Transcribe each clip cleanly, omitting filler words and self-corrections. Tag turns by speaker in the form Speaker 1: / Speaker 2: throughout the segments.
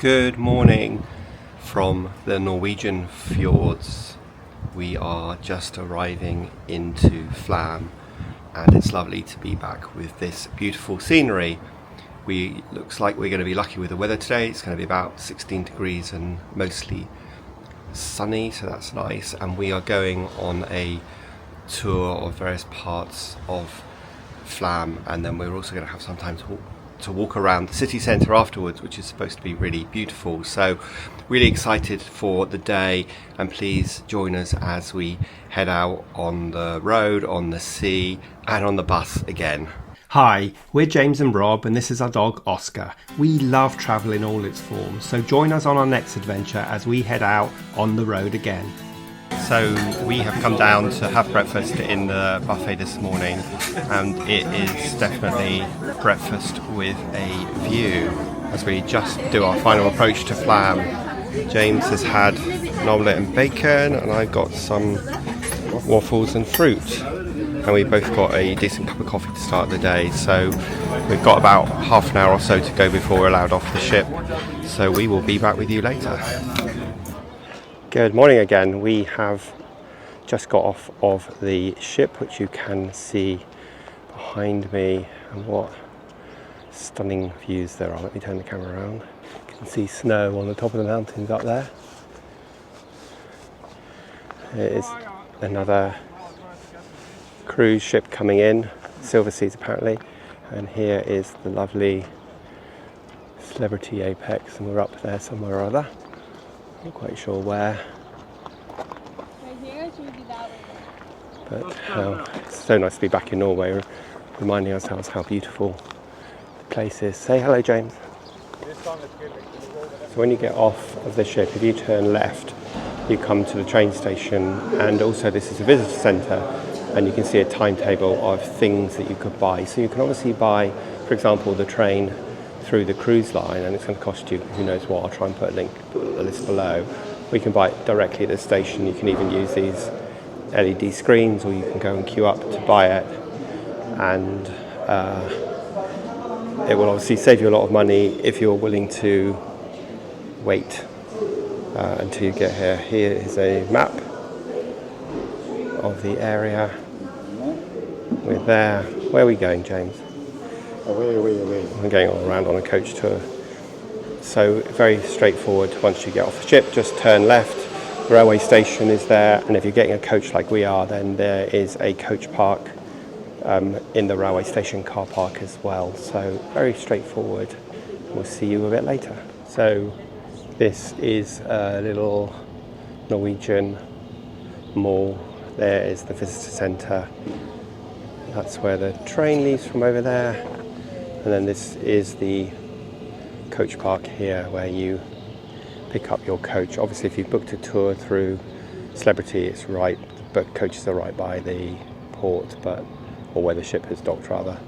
Speaker 1: Good morning from the Norwegian fjords. We are just arriving into Flam and it's lovely to be back with this beautiful scenery. Looks like we're going to be lucky with the weather today. It's going to be about 16 degrees and mostly sunny, so that's nice. And we are going on a tour of various parts of Flam, and then we're also going to have some time to walk around the city centre afterwards, which is supposed to be really beautiful. So really excited for the day, and please join us as we head out on the road, on the sea and on the bus again.
Speaker 2: Hi, we're James and Rob, and this is our dog Oscar. We love travel in all its forms, so join us on our next adventure as we head out on the road again.
Speaker 1: So we have come down to have breakfast in the buffet this morning, and it is definitely breakfast with a view as we just do our final approach to Flam. James has had an omelette and bacon, and I've got some waffles and fruit, and we both got a decent cup of coffee to start the day. So we've got about half an hour or so to go before we're allowed off the ship, so we will be back with you later. Good morning again. We have just got off of the ship, which you can see behind me, and what stunning views there are. Let me turn the camera around. You can see snow on the top of the mountains up there. There is another cruise ship coming in, Silver Seas apparently, and here is the lovely Celebrity Apex, and we're up there somewhere or other. Not quite sure where, but it's so nice to be back in Norway, reminding ourselves how beautiful the place is. Say hello, James. So when you get off of the ship, if you turn left, you come to the train station, and also this is a visitor centre, and you can see a timetable of things that you could buy. So you can obviously buy, for example, the train through the cruise line, and it's going to cost you who knows what. I'll try and put a list below. We can buy it directly at the station. You can even use these LED screens, or you can go and queue up to buy it, and it will obviously save you a lot of money if you're willing to wait until you get here. Here is a map of the area. We're there. Where are we going, James?
Speaker 3: Away.
Speaker 1: We're going all around on a coach tour. So very straightforward. Once you get off the ship, just turn left. The railway station is there, and if you're getting a coach like we are, then there is a coach park in the railway station car park as well. So very straightforward. We'll see you a bit later. So this is a little Norwegian mall. There is the visitor centre. That's where the train leaves from over there. And then this is the coach park here, where you pick up your coach. Obviously, if you've booked a tour through Celebrity, it's right, but coaches are right by the port, or where the ship has docked rather.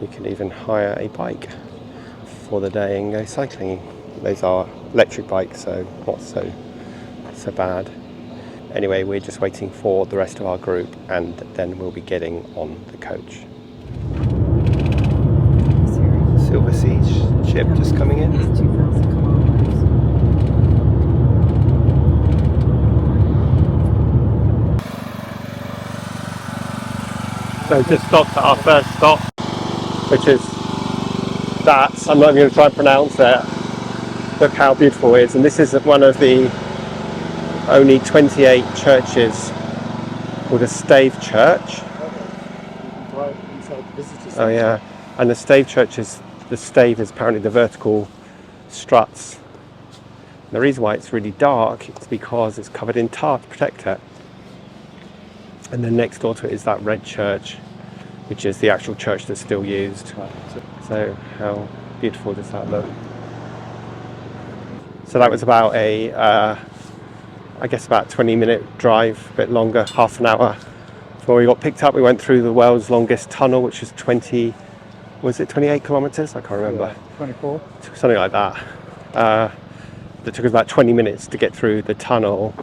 Speaker 1: You can even hire a bike for the day and go cycling. Those are electric bikes, so not so bad. Anyway, we're just waiting for the rest of our group, and then we'll be getting on the coach. Silver Seas ship just coming in. So just stopped at our first stop, which is that. I'm not even going to try and pronounce it. Look how beautiful it is, and this is one of the only 28 churches called a Stave Church. Oh yeah, and the Stave Church is, the stave is apparently the vertical struts. And the reason why it's really dark is because it's covered in tar to protect it. And then next door to it is that red church, which is the actual church that's still used. So how beautiful does that look? So that was about I guess about 20-minute drive, a bit longer, half an hour. Before we got picked up, we went through the world's longest tunnel, which is 28 kilometres? I can't remember.
Speaker 3: Yeah, 24.
Speaker 1: Something like that. That took us about 20 minutes to get through the tunnel.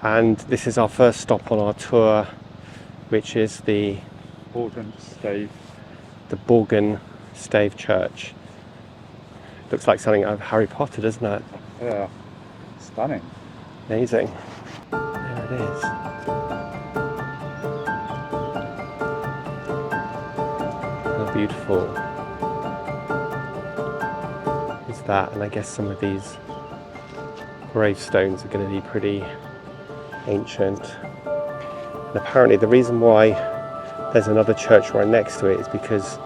Speaker 1: And this is our first stop on our tour, which is the
Speaker 3: Borgund Stave.
Speaker 1: The Borgund Stave Church. Looks like something out of Harry Potter, doesn't it?
Speaker 3: Yeah, stunning.
Speaker 1: Amazing. There it is. How beautiful is that? And I guess some of these gravestones are going to be pretty ancient. And apparently the reason why there's another church right next to it is because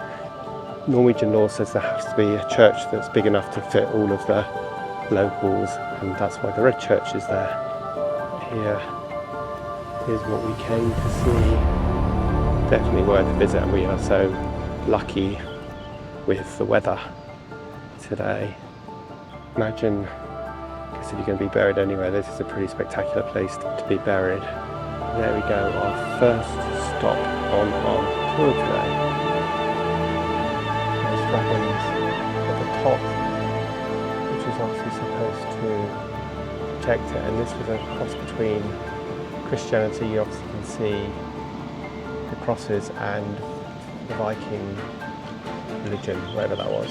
Speaker 1: Norwegian law says there has to be a church that's big enough to fit all of the locals, and that's why the red church is there. Here's what we came to see. Definitely worth a visit, and we are so lucky with the weather today. Imagine, because if you're going to be buried anywhere, this is a pretty spectacular place to be buried. There we go, our first stop on our tour today. There's dragons at the top, which is obviously supposed to protect it, and this was a cross between Christianity, you obviously can see the crosses, and the Viking religion, whatever that was.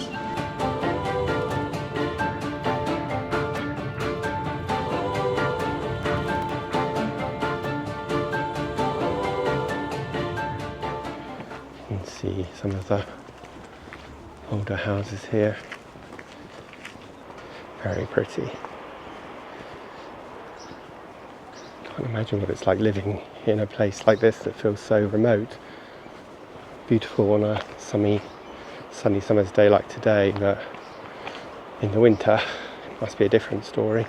Speaker 1: You can see some of the older houses here. Very pretty. Can't imagine what it's like living in a place like this that feels so remote. Beautiful on a sunny summer's day like today, but in the winter it must be a different story.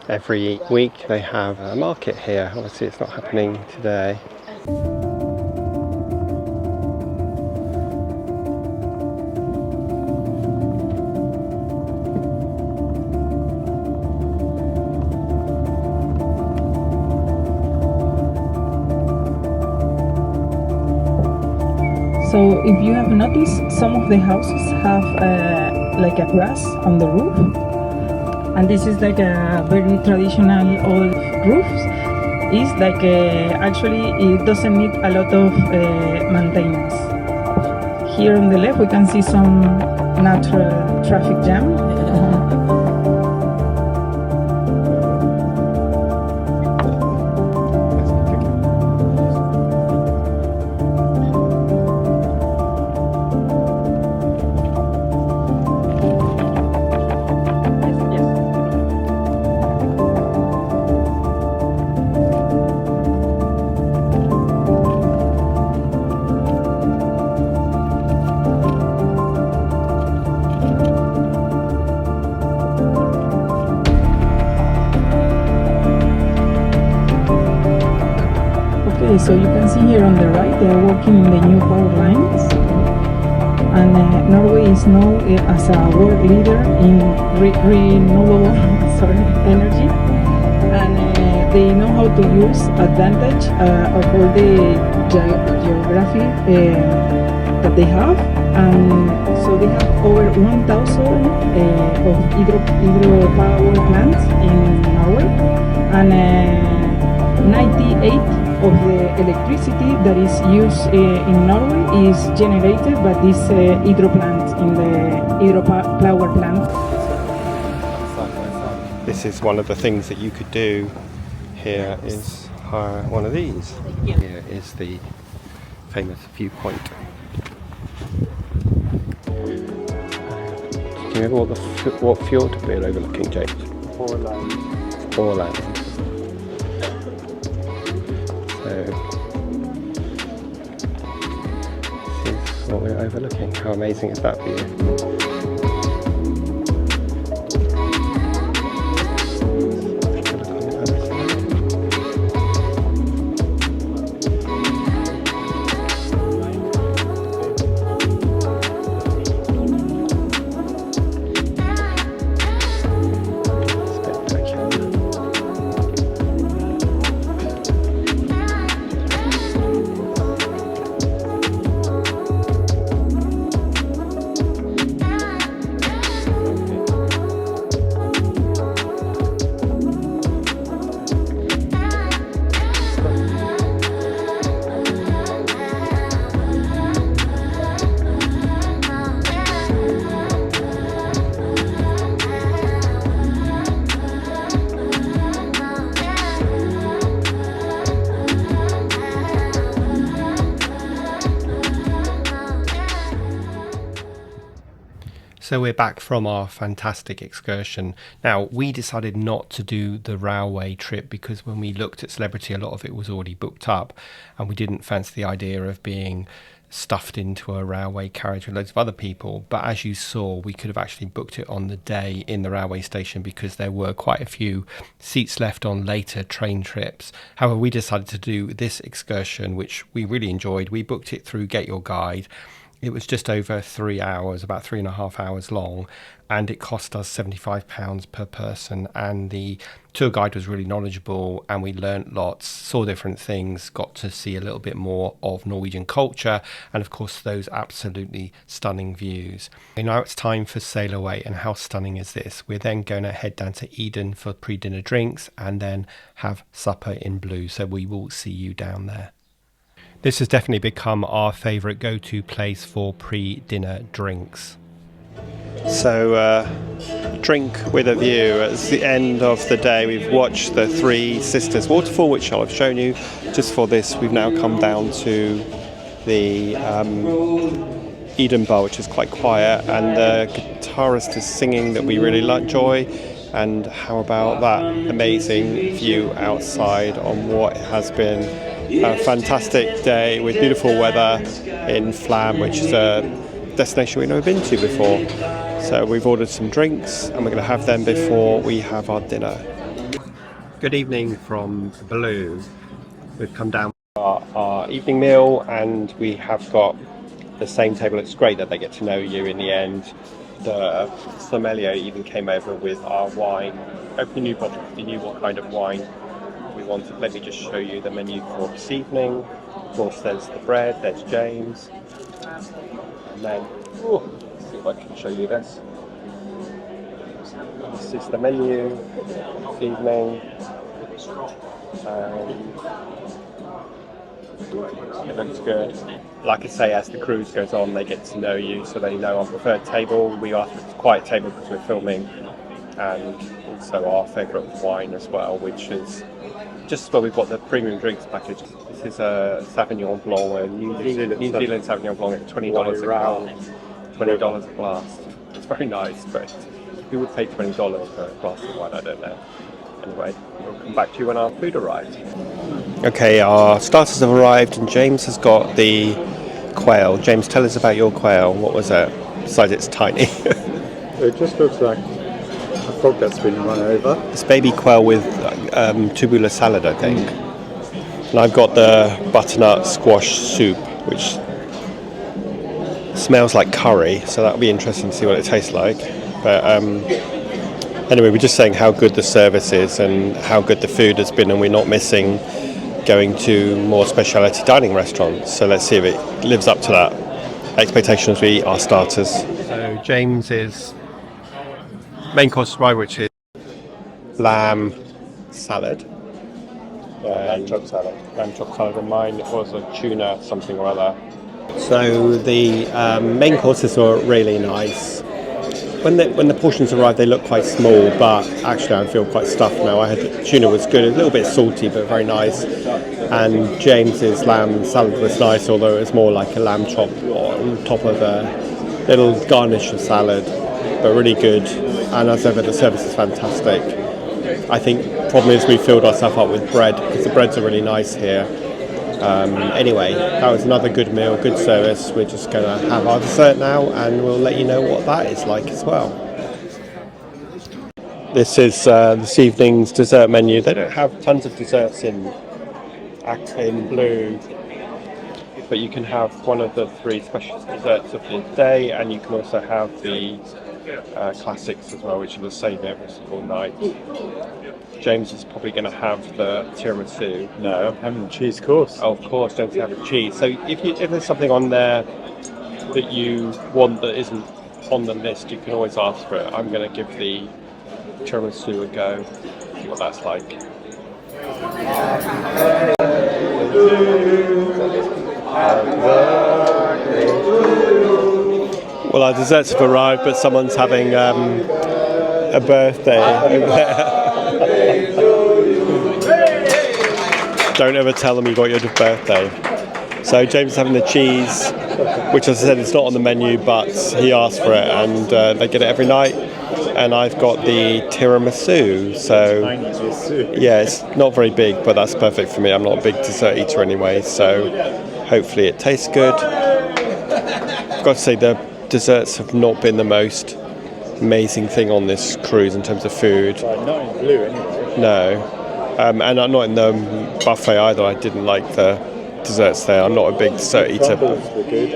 Speaker 1: Every week they have a market here. Obviously it's not happening today.
Speaker 4: So if you have noticed, some of the houses have like a grass on the roof, and this is like a very traditional old roofs. It's like actually it doesn't need a lot of maintenance. Here on the left we can see some natural traffic jam. So you can see here on the right they are working in the new power lines, and Norway is known as a world leader in renewable energy, and they know how to use advantage of all the geography that they have, and so they have over 1,000 of hydropower plants in Norway, and 98 of the electricity that is used in Norway is generated by this hydro plant, in the hydropower plant.
Speaker 1: This is one of the things that you could do here, is hire one of these. Here is the famous viewpoint. Do you remember what fjord we're overlooking, James? Borgund. So this is what we're overlooking. How amazing is that view?
Speaker 2: So we're back from our fantastic excursion. Now, we decided not to do the railway trip because when we looked at Celebrity, a lot of it was already booked up, and we didn't fancy the idea of being stuffed into a railway carriage with loads of other people. But as you saw, we could have actually booked it on the day in the railway station because there were quite a few seats left on later train trips. However, we decided to do this excursion, which we really enjoyed. We booked it through Get Your Guide. It was just over 3 hours, about 3.5 hours long, and it cost us £75 per person. And the tour guide was really knowledgeable, and we learnt lots, saw different things, got to see a little bit more of Norwegian culture, and of course those absolutely stunning views. And now it's time for Sail Away, and how stunning is this? We're then going to head down to Eden for pre-dinner drinks and then have supper in Blue, so we will see you down there. This has definitely become our favourite go-to place for pre-dinner drinks.
Speaker 1: So, drink with a view. At the end of the day, we've watched the Three Sisters waterfall, which I'll have shown you. Just for this, we've now come down to the Eden Bar, which is quite quiet, and the guitarist is singing that we really enjoy. And how about that amazing view outside on what has been a fantastic day with beautiful weather in Flam, which is a destination we've never been to before. So we've ordered some drinks and we're going to have them before we have our dinner.
Speaker 2: Good evening from Blue. We've come down
Speaker 1: for our evening meal and we have got the same table. It's great that they get to know you in the end. The sommelier even came over with our wine. Open new bottle if you knew what kind of wine we wanted. Let me just show you the menu for this evening. Of course, there's the bread, there's James, and then let's see if I can show you this. This is the menu this evening. It looks good. Like I say, as the cruise goes on, they get to know you, so they know our preferred table. We asked for a quiet table because we're filming, and also our favourite wine as well, which is just where we've got the premium drinks package. This is a Sauvignon Blanc, a New Zealand Sauvignon Blanc at $20 a glass. $20 a glass. It's very nice, but who would pay $20 for a glass of wine? I don't know. Anyway, we'll come back to you when our food arrives. Okay, our starters have arrived and James has got the quail. James, tell us about your quail. What was it? Besides it's tiny.
Speaker 3: It just looks like a frog that's been run over.
Speaker 1: It's baby quail with tubular salad, I think. And I've got the butternut squash soup, which smells like curry, so that'll be interesting to see what it tastes like. But anyway, we're just saying how good the service is and how good the food has been, and we're not missing going to more specialty dining restaurants. So let's see if it lives up to that expectation as we eat our starters.
Speaker 2: So James's main course arrived, which is
Speaker 1: Lamb salad.
Speaker 3: Lamb chop salad.
Speaker 1: Lamb chop salad, and mine was a tuna something or other. So the main courses are really nice. When the portions arrive, they look quite small, but actually I feel quite stuffed now. I had the tuna was good, a little bit salty, but very nice. And James's lamb salad was nice, although it was more like a lamb chop on top of a little garnish of salad, but really good. And as ever, the service is fantastic. I think the problem is we filled ourselves up with bread because the breads are really nice here. Anyway, that was another good meal, good service. We're just going to have our dessert now and we'll let you know what that is like as well. This is this evening's dessert menu. They don't have tons of desserts in Blue, but you can have one of the 3 special desserts of the day, and you can also have the classics as well, which are the same every single night. James is probably going to have the tiramisu.
Speaker 3: No, I'm having the cheese course.
Speaker 1: Oh, of course, don't have the cheese. So if there's something on there that you want that isn't on the list, you can always ask for it. I'm going to give the tiramisu a go, see what that's like. Well, our desserts have arrived, but someone's having a birthday over there. Don't ever tell them you got your birthday. So James is having the cheese, which, as I said, is not on the menu, but he asked for it, and they get it every night. And I've got the tiramisu. So yeah, it's not very big, but that's perfect for me. I'm not a big dessert eater anyway, so hopefully it tastes good. I've got to say the desserts have not been the most amazing thing on this cruise in terms of food.
Speaker 3: Not in blue anyway.
Speaker 1: No, and I'm not in the buffet either. I didn't like the desserts there. I'm not a big dessert eater.
Speaker 3: Crumbles were good.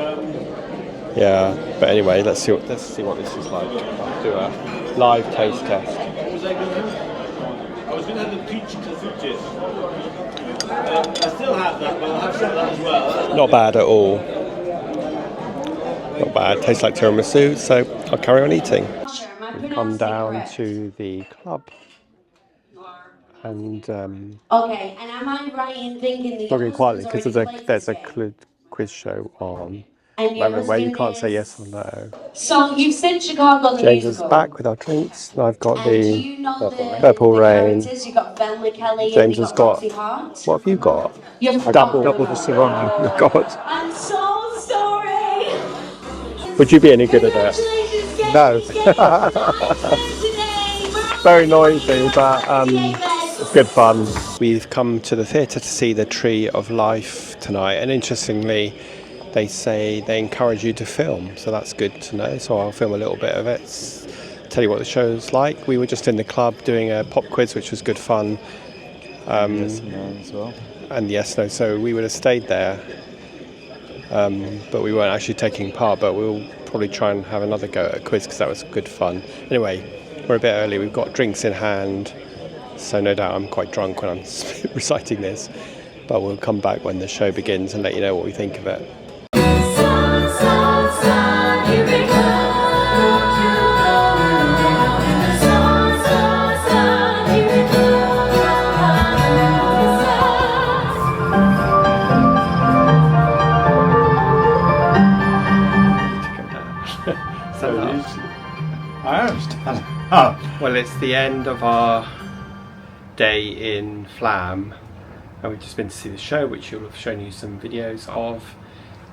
Speaker 1: Yeah, but anyway, let's see what this is like. I'll do a live taste test.
Speaker 5: I was going to have the peach kazuches. I still have that, but I'll have some of that as well.
Speaker 1: Not bad at all. Not bad. Tastes like tiramisu, so I'll carry on eating. We've come down to the club, and
Speaker 6: Okay, and am I right in thinking that
Speaker 1: talking
Speaker 6: your
Speaker 1: quietly
Speaker 6: husband's
Speaker 1: because
Speaker 6: already
Speaker 1: there's a
Speaker 6: played
Speaker 1: quiz show on
Speaker 6: and your
Speaker 1: where you
Speaker 6: husband
Speaker 1: can't say
Speaker 6: is-
Speaker 1: yes or no.
Speaker 6: So you've seen Chicago the
Speaker 1: James is
Speaker 6: musical.
Speaker 1: back with our drinks, and I've got
Speaker 6: And do
Speaker 1: the
Speaker 6: you know the
Speaker 1: Purple Rain.
Speaker 6: characters? You've got Velma Kelly
Speaker 1: James
Speaker 6: and
Speaker 1: has
Speaker 6: you've
Speaker 1: got.
Speaker 6: Roxy Hart.
Speaker 1: What have you got?
Speaker 6: You've
Speaker 1: Double
Speaker 3: the Serrano.
Speaker 1: Oh God.
Speaker 6: I'm so sorry.
Speaker 1: Would you be any good at that? No. Very noisy, but it's good fun. We've come to the theatre to see the Tree of Life tonight, and interestingly, they say they encourage you to film, so that's good to know. So I'll film a little bit of it, tell you what the show's like. We were just in the club doing a pop quiz, which was good fun.
Speaker 3: Yes, no, as well.
Speaker 1: And yes, no, so we would have stayed there, but we weren't actually taking part, but we'll probably try and have another go at a quiz because that was good fun. Anyway, we're a bit early, we've got drinks in hand, so no doubt I'm quite drunk when I'm reciting this, but we'll come back when the show begins and let you know what we think of it.
Speaker 3: I understand. Oh,
Speaker 1: Well, it's the end of our day in Flam, and we've just been to see the show, which you'll have shown you some videos of,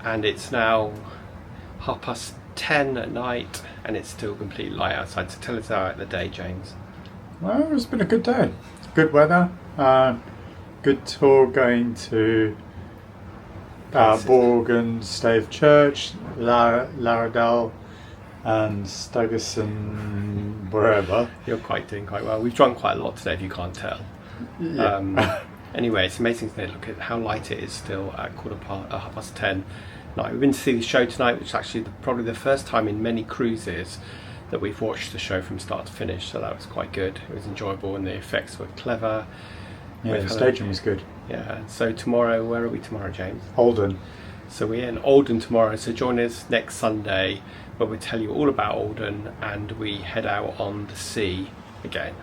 Speaker 1: and it's now 10:30 at night, and it's still completely light outside. So tell us how the day, James.
Speaker 3: well, it's been a good day. Good weather. Good tour going to Borgund Stave Church, Laerdal, and Stegastein, wherever.
Speaker 1: You're doing quite well. We've drunk quite a lot today, if you can't tell.
Speaker 3: Yeah.
Speaker 1: Anyway, it's amazing to look at how light it is still at 10:30 night. We've been to see the show tonight, which is actually probably the first time in many cruises that we've watched the show from start to finish, so that was quite good. It was enjoyable and the effects were clever.
Speaker 3: Yeah, the staging was good.
Speaker 1: Yeah, so tomorrow, where are we tomorrow, James?
Speaker 3: Holden.
Speaker 1: So we're in Alden tomorrow, so join us next Sunday where we'll tell you all about Alden and we head out on the sea again.